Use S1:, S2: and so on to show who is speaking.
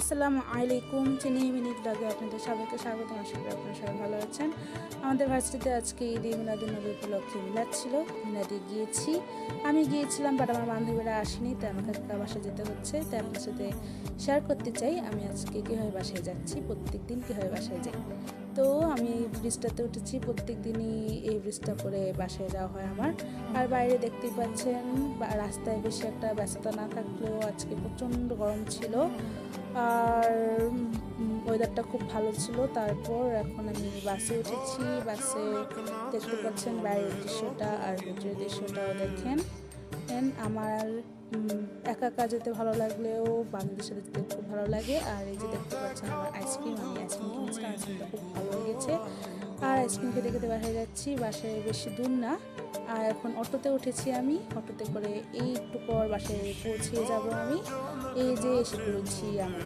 S1: আসসালামু আলাইকুম। চিনি মিনিট ব্লগে আপনাদের সবাইকে স্বাগত। আশা করি আপনারা সবাই ভালো আছেন। আমাদের ভার্সিটিতে আজকে ঈদে মিলাদুন্নবী উপলক্ষে মিলাদ ছিল, মিলাদে গিয়েছি। আমি গিয়েছিলাম, বাট আমার বান্ধবীরা আসেনি, তাই আমাকে একা বাসায় যেতে হচ্ছে। তাই আপনার সাথে শেয়ার করতে চাই আমি আজকে কীভাবে বাসায় যাচ্ছি, প্রত্যেক দিন কীভাবে বাসায় যাই। তো আমি এই ব্রিজটাতে উঠেছি, প্রত্যেক দিনই এই ব্রিজটা করে বাসায় যাওয়া হয় আমার। আর বাইরে দেখতেই পাচ্ছেন, রাস্তায় বেশি একটা ব্যস্ততা না থাকলেও আজকে প্রচণ্ড গরম ছিল, আর ওয়েদারটা খুব ভালো ছিল। তারপর এখন আমি বাসে উঠেছি। বাসে দেখতে পাচ্ছেন বাইরের দৃশ্যটা আর ভিতরের দৃশ্যটাও দেখেন। আমার একা একা যেতে ভালো লাগলেও বান্ধবীদের সাথে যেতে খুব ভালো লাগে। আর এই যে দেখতে পাচ্ছেন আমার আইসক্রিম, আমি আইসক্রিম কিনেছিলাম, আইসক্রিমটা খুব ভালো লেগেছে। আর আইসক্রিম খেতে খেতে বাসায় যাচ্ছি, বাসায় বেশি দূর না। আর এখন অটোতে উঠেছি, আমি অটোতে করে এই একটু পর বাসায় পৌঁছে যাব আমি। এই যে এসে পড়েছি আমি।